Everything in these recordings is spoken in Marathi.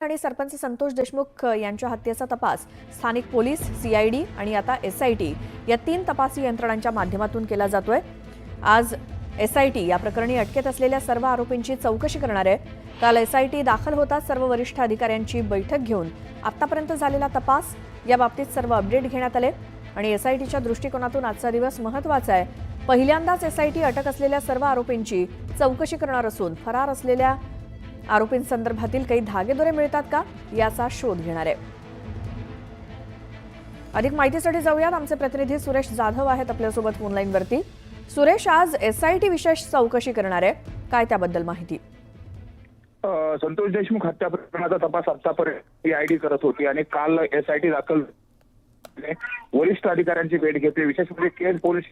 आणि सरपंच संतोष देशमुख यांच्या हत्येचा तपास स्थानिक पोलीस, सीआयडी आणि आता एसआयटी या 3 तपासी यंत्रणांच्या माध्यमातून केला जातोय। आज एसआयटी या प्रकरणी अटकेत असलेल्या सर्व आरोपींची चौकशी करणार आहे। काल एसआयटी दाखल होताच सर्व वरिष्ठ अधिकाऱ्यांची बैठक घेऊन आतापर्यंत झालेला तपास या बाबतीत सर्व अपडेट घेण्यात आले आणि एसआयटीच्या दृष्टिकोनातून आजचा दिवस महत्त्वाचा आहे। पहिल्यांदाच एसआयटी अटक असलेल्या सर्व आरोपींची चौकशी करणार असून फरार असलेल्या आरोपींसंदर्भातील काही धागेदोरे मिळतात का याचा शोध घेणार आहे। अधिक माहितीसाठी जाऊयात, आमचे प्रतिनिधी सुरेश जाधव आहेत आपल्यासोबत फोन लाईनवरती। सुरेश, आज एसआयटी विशेष चौकशी करणार आहे, काय त्याबद्दल माहिती? संतोष देशमुख हत्या प्रकरणाचा तपास आतापर्यंत सीआयडी करत होती आणि काल एसआयटी दाखल वरिष्ठ अधिकाऱ्यांची भेट घेतली। विशेष म्हणजे केज पोलीस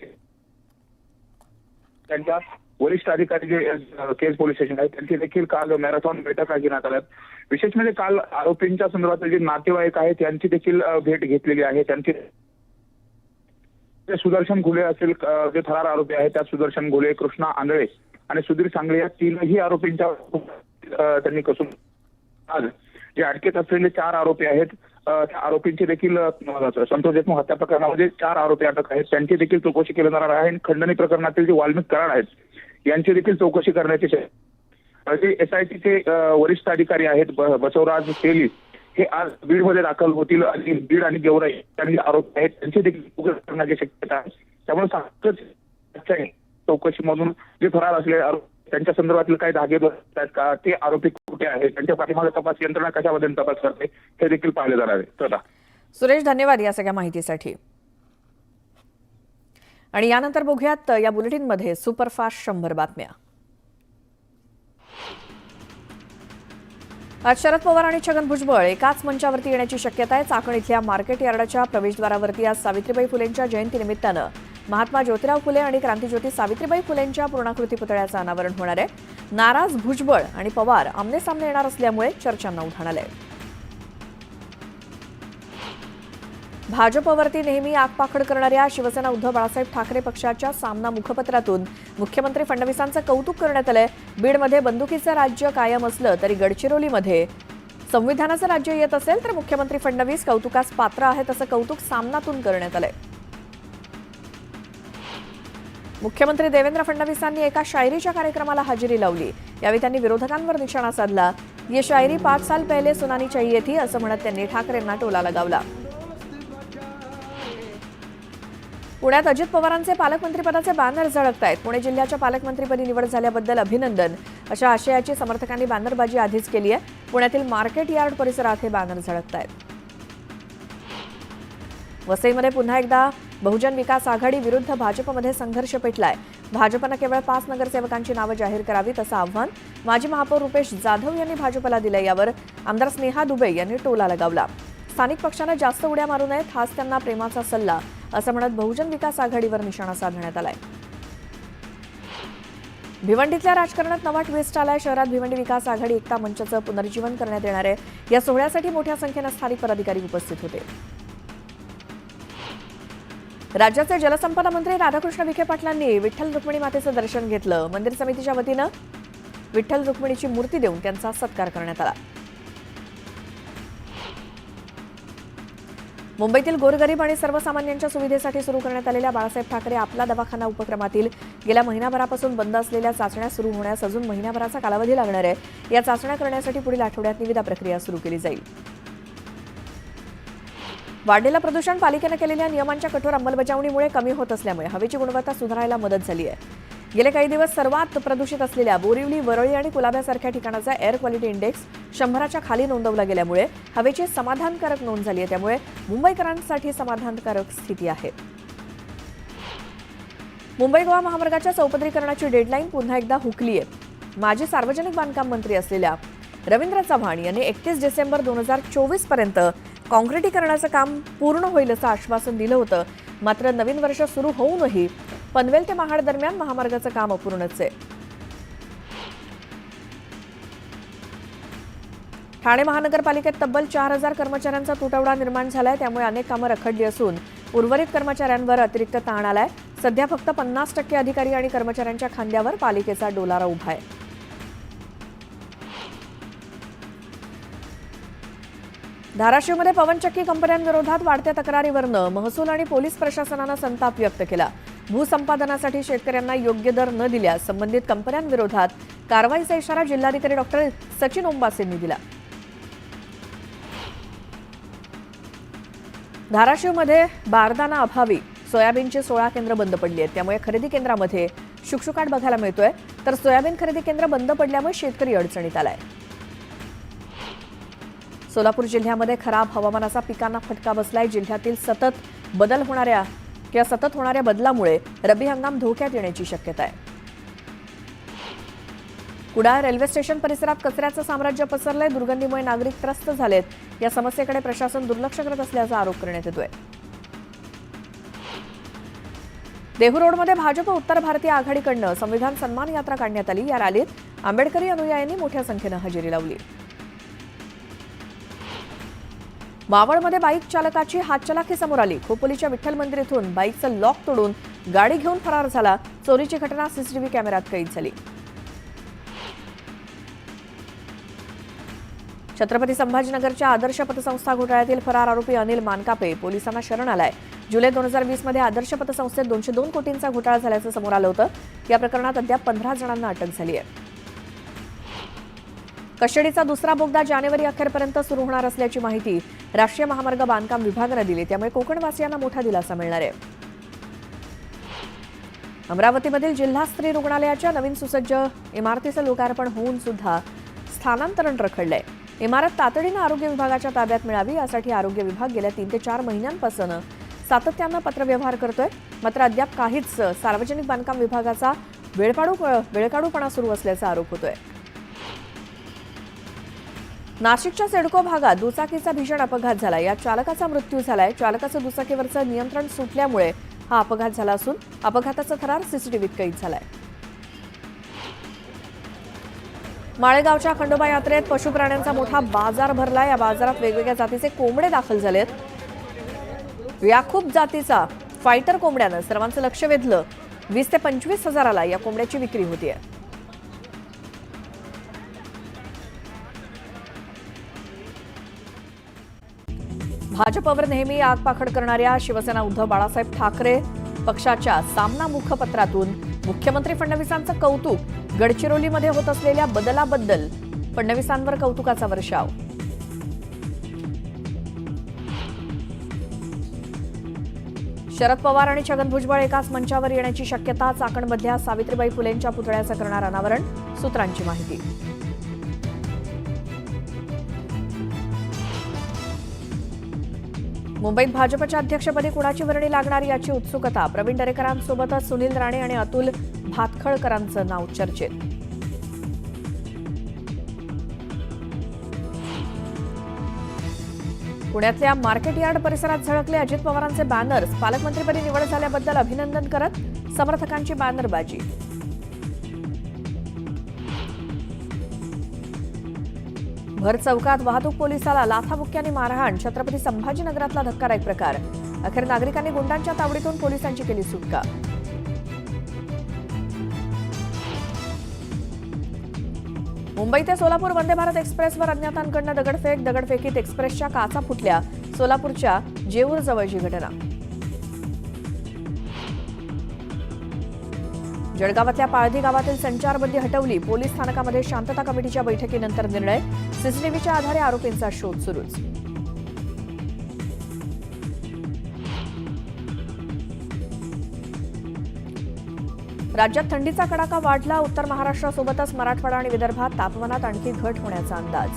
त्यांच्या वरिष्ठ अधिकारी जे केज पोलीस स्टेशन आहे त्यांची देखील काल मॅरेथॉन बैठका घेण्यात आल्या। विशेष म्हणजे काल आरोपींच्या संदर्भातील जे नातेवाईक आहेत त्यांची देखील भेट घेतलेली आहे। त्यांची सुदर्शन घुले असेल जे फरार आरोपी आहेत, त्या सुदर्शन घुले, कृष्णा आंधळे आणि सुधीर सांगळे या 3ही आरोपींच्या त्यांनी कसून आज जे अटकेत असलेले 4 आरोपी आहेत त्या आरोपींची देखील संतोष देशमुख हत्या प्रकरणामध्ये 4 आरोपी अटक आहेत, त्यांची देखील चौकशी केली जाणार आहे। खंडणी प्रकरणातील जे वाल्मिक कराड आहेत यांची देखील चौकशी करण्याची जे एसआयटीचे वरिष्ठ अधिकारी आहेत बसवराज तेली हे आज बीडमध्ये दाखल होतील आणि बीड आणि गेवराई यांनी आरोपी आहेत त्यांची देखील चौकशी करण्याची शक्यता आहे। त्यामुळे चौकशीमधून जे फरार असलेले आरोपी त्यांच्या संदर्भातील काही धागेदोरे आहेत का, ते आरोपी कुठे आहेत, त्यांच्या पाठीमागे तपास यंत्रणा कशा पद्धतीने तपास करते हे देखील पाहिले जाणार आहे। सुरेश, धन्यवाद या सगळ्या माहितीसाठी। आणि यानंतर बघूयात या बुलेटिनमध्ये सुपरफास्ट 100 बातम्या। आज शरद पवार आणि छगन भुजबळ एकाच मंचावरती येण्याची शक्यता आहे। चाकण इथल्या मार्केट यार्डाच्या प्रवेशद्वारावरती आज सावित्रीबाई फुलेंच्या जयंतीनिमित्तानं महात्मा ज्योतिराव फुले आणि क्रांतिज्योती सावित्रीबाई फुलेंच्या पूर्णाकृती पुतळ्याचं अनावरण होणार आहे। नाराज भुजबळ आणि पवार आमनेसामने येणार असल्यामुळे चर्चांना उधाण आलंय। भाजपवरती नेहमी आगपाखड करणाऱ्या शिवसेना उद्धव बाळासाहेब ठाकरे पक्षाच्या सामना मुखपत्रातून मुख्यमंत्री फडणवीसांचं कौतुक करण्यात आलंय। बीडमध्ये बंदुकीचं राज्य कायम असलं तरी गडचिरोलीमध्ये संविधानाचं राज्य येत असेल तर मुख्यमंत्री फडणवीस कौतुकास पात्र आहेत असं कौतुक सामनातून करण्यात आलंय। मुख्यमंत्री देवेंद्र फडणवीसांनी एका शायरीच्या कार्यक्रमाला हजेरी लावली। यावेळी त्यांनी विरोधकांवर निशाणा साधला। ये शायरी 5 साल पहले सुनानी चाहिए थी असं म्हणत त्यांनी ठाकरेंना टोला लगावला। पुण्यात अजित पवारांचे पालकमंत्रीपदाचे बॅनर झळकतायत। पुणे जिल्ह्याच्या पालकमंत्रीपदी निवड झाल्याबद्दल अभिनंदन अशा आशयाची समर्थकांनी बॅनरबाजी आधीच केली आहे। पुण्यातील मार्केट यार्ड परिसरात हे बॅनर झळकतायत। वसईमध्ये पुन्हा एकदा बहुजन विकास आघाडी विरुद्ध भाजपमध्ये संघर्ष पेटलाय। भाजपनं केवळ 5 नगरसेवकांची नावं जाहीर करावीत असं आव्हान माजी महापौर रुपेश जाधव यांनी भाजपला दिलं। यावर आमदार स्नेहा दुबे यांनी टोला लगावला। स्थानिक पक्षानं जास्त उड्या मारू नयेत हाच त्यांना प्रेमाचा सल्ला असं म्हणत बहुजन विकास आघाडीवर निशाणा साधण्यात आलाय। भिवंडीतल्या राजकारणात नवा ट्विस्ट आलाय। शहरात भिवंडी विकास आघाडी एकता मंचाचं पुनर्जीवन करण्यात येणार आहे। या सोहळ्यासाठी मोठ्या संख्येनं स्थानिक पदाधिकारी उपस्थित होते। राज्याचे जलसंपदा मंत्री राधाकृष्ण विखे पाटलांनी विठ्ठल रुक्मिणी मातेचं दर्शन घेतलं। मंदिर समितीच्या वतीनं विठ्ठल रुक्मिणीची मूर्ती देऊन त्यांचा सत्कार करण्यात आला। मुंबईतील गोरगरीब आणि सर्वसामान्यांच्या सुविधेसाठी सुरू करण्यात आलेल्या बाळासाहेब ठाकरे आपला दवाखाना उपक्रमातील गेल्या महिनाभरापासून बंद असलेल्या चाचण्या सुरू होण्यास अजून महिनाभराचा कालावधी लागणार आहे। या चाचण्या करण्यासाठी पुढील आठवड्यात निविदा प्रक्रिया सुरू केली जाईल। वाढलेलं प्रदूषण पालिकेनं केलेल्या नियमांच्या कठोर अंमलबजावणीमुळे कमी होत असल्यामुळे हवेची गुणवत्ता सुधारायला मदत झाली आहे। गेले काही दिवस सर्वात प्रदूषित असलेल्या बोरिवली, वरळी आणि कुलाब्यासारख्या ठिकाणाचा एअर क्वालिटी इंडेक्स 100च्या खाली नोंदवला गेल्यामुळे हवेची समाधानकारक नोंद झाली आहे। त्यामुळे मुंबईकरांसाठी समाधानकारक स्थिती आहे। मुंबई गोवा महामार्गाच्या चौपदरीकरणाची डेडलाईन पुन्हा एकदा हुकली आहे। माजी सार्वजनिक बांधकाम मंत्री असलेल्या रवींद्र चव्हाण यांनी 31 डिसेंबर 2024 पर्यंत काँक्रिटीकरणाचं काम पूर्ण होईल असं आश्वासन दिलं होतं। मात्र नवीन वर्ष सुरू होऊनही पनवेल ते महाड दरम्यान महामार्गाचं काम अपूर्णच आहे। ठाणे महानगरपालिकेत तब्बल 4000 कर्मचाऱ्यांचा तुटवडा निर्माण झालाय। त्यामुळे अनेक कामं रखडली असून उर्वरित कर्मचाऱ्यांवर अतिरिक्त ताण आलाय। सध्या फक्त 50% अधिकारी आणि कर्मचाऱ्यांच्या खांद्यावर पालिकेचा डोलारा उभा आहे। धाराशिवमध्ये पवनचक्की कंपन्यांविरोधात वाढत्या तक्रारीवरनं महसूल आणि पोलीस प्रशासनानं संताप व्यक्त केला. भूसंपादनासाठी शेतकऱ्यांना योग्य दर न दिल्यास संबंधित कंपन्यांविरोधात कारवाईचा इशारा जिल्हाधिकारी डॉक्टर सचिन ओंबासेंनी दिला. धाराशिवमध्ये बारदाना अभावी सोयाबीनची 16 केंद्र बंद पडली आहेत. त्यामुळे खरेदी केंद्रामध्ये शुकशुकाट बघायला मिळतोय. तर सोयाबीन खरेदी केंद्र बंद पडल्यामुळे शेतकरी अडचणीत आलाय. सोलापूर जिल्ह्यामध्ये खराब हवामानाचा पिकांना फटका बसलाय. जिल्ह्यातील सतत होणाऱ्या बदलामुळे रब्बी हंगाम धोक्यात येण्याची शक्यता आहे. कुडाळ रेल्वे स्टेशन परिसरात कचऱ्याचं साम्राज्य पसरलंय. दुर्गंधीमुळे नागरिक त्रस्त झालेत. या समस्येकडे प्रशासन दुर्लक्ष करत असल्याचा आरोप करण्यात येतोय. देहू रोडमध्ये भाजप उत्तर भारतीय आघाडीकडनं संविधान सन्मान यात्रा काढण्यात आली. या रॅलीत आंबेडकरी अनुयायांनी मोठ्या संख्येनं हजेरी लावली. मावळमध्ये बाईक चालकाची हातचलाखी समोर आली. खोपोलीच्या विठ्ठल मंदिर इथून बाईकचं लॉक तोडून गाडी घेऊन फरार झाला. चोरीची घटना सीसीटीव्ही कॅमेऱ्यात कैद झाली. छत्रपती संभाजीनगरच्या आदर्श पतसंस्था घोटाळ्यातील फरार आरोपी अनिल मानकापे पोलिसांना शरण आलाय. जुलै 2020 मध्ये आदर्श पतसंस्थेत 202 कोटींचा घोटाळा झाल्याचं समोर आलं होतं. या प्रकरणात अद्याप 15 जणांना अटक झाली आहे. कशेडीचा दुसरा बोगदा जानेवारी अखेरपर्यंत सुरू होणार असल्याची माहिती राष्ट्रीय महामार्ग बांधकाम विभागानं दिली. त्यामुळे कोकणवासियांना मोठा दिलासा मिळणार आहे. अमरावतीमधील जिल्हा स्त्री रुग्णालयाच्या नवीन सुसज्ज इमारतीचं लोकार्पण होऊन सुद्धा स्थानांतरण रखडलंय. इमारत तातडीनं आरोग्य विभागाच्या ताब्यात मिळावी यासाठी आरोग्य विभाग गेल्या 3 ते 4 महिन्यांपासून सातत्यानं पत्रव्यवहार करतोय. मात्र अद्याप काहीच सार्वजनिक बांधकाम विभागाचा वेळकाढूपणा सुरू असल्याचा आरोप होतोय. नाशिकच्या सिडको भागात दुचाकीचा भीषण अपघात झाला. या चालकाचा मृत्यू झालाय. चालकाचं दुचाकीवरचं नियंत्रण सुटल्यामुळे हा अपघात झाला असून अपघाताचा थरार सीसीटीव्हीत कैद झालाय. माळेगावच्या खंडोबा यात्रेत पशुप्राण्यांचा मोठा बाजार भरला. या बाजारात वेगवेगळ्या जातीचे कोंबडे दाखल झालेत. याकूब जातीचा फायटर कोंबड्यानं सर्वांचं लक्ष वेधलं. 20 ते 25 हजाराला या कोंबड्याची विक्री होतीये. भाजपवर नेहमी आगपाखड करणाऱ्या शिवसेना उद्धव बाळासाहेब ठाकरे पक्षाच्या सामना मुखपत्रातून मुख्यमंत्री फडणवीसांचं कौतुक. गडचिरोलीमध्ये होत असलेल्या बदलाबद्दल फडणवीसांवर कौतुकाचा वर्षाव. शरद पवार आणि छगन भुजबळ एकाच मंचावर येण्याची शक्यता. चाकणमधल्या सावित्रीबाई फुलेंच्या पुतळ्याचं करणार अनावरण. सूत्रांची माहिती. मुंबईत भाजपच्या अध्यक्षपदी कुणाची वर्णी लागणार याची उत्सुकता. प्रवीण दरेकरांसोबतच सुनील राणे आणि अतुल भातखळकरांचं नाव चर्चेत. पुण्यातल्या मार्केट यार्ड परिसरात झळकले अजित पवारांचे बॅनर्स. पालकमंत्रीपदी निवड झाल्याबद्दल अभिनंदन करत समर्थकांची बॅनरबाजी. भर चौकात वाहतूक पोलिसाला लाथाबुक्क्यांनी मारहाण. छत्रपती संभाजीनगरातला धक्कादायक प्रकार. अखेर नागरिकांनी गुंडांच्या तावडीतून पोलिसांची केली सुटका. मुंबई ते सोलापूर वंदे भारत एक्सप्रेसवर अज्ञातांकडून दगडफेकीत एक्सप्रेसच्या काचा फुटल्या. सोलापूरच्या जेऊर जवळची घटना. जळगावातल्या पाळधी गावातील संचारबंदी हटवली. पोलीस स्थानकामध्ये शांतता कमिटीच्या बैठकीनंतर निर्णय. सीसीटीव्हीच्या आधारे आरोपींचा शोध सुरूच. राज्यात थंडीचा कडाका वाढला. उत्तर महाराष्ट्रासोबतच मराठवाडा आणि विदर्भात तापमानात आणखी घट होण्याचा अंदाज.